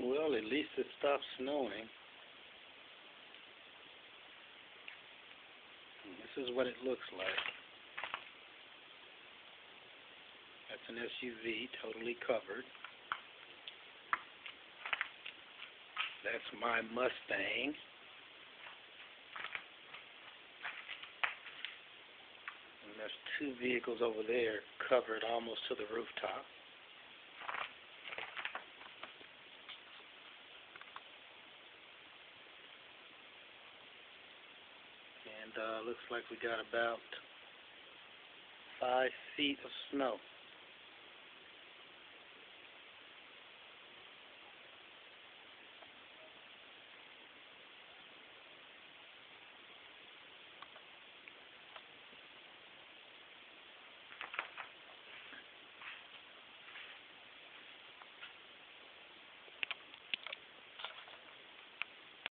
Well, at least it stopped snowing. This is what it looks like. That's an SUV, totally covered. That's my Mustang. And there's two vehicles over there covered almost to the rooftop. And looks like we got about 5 feet of snow.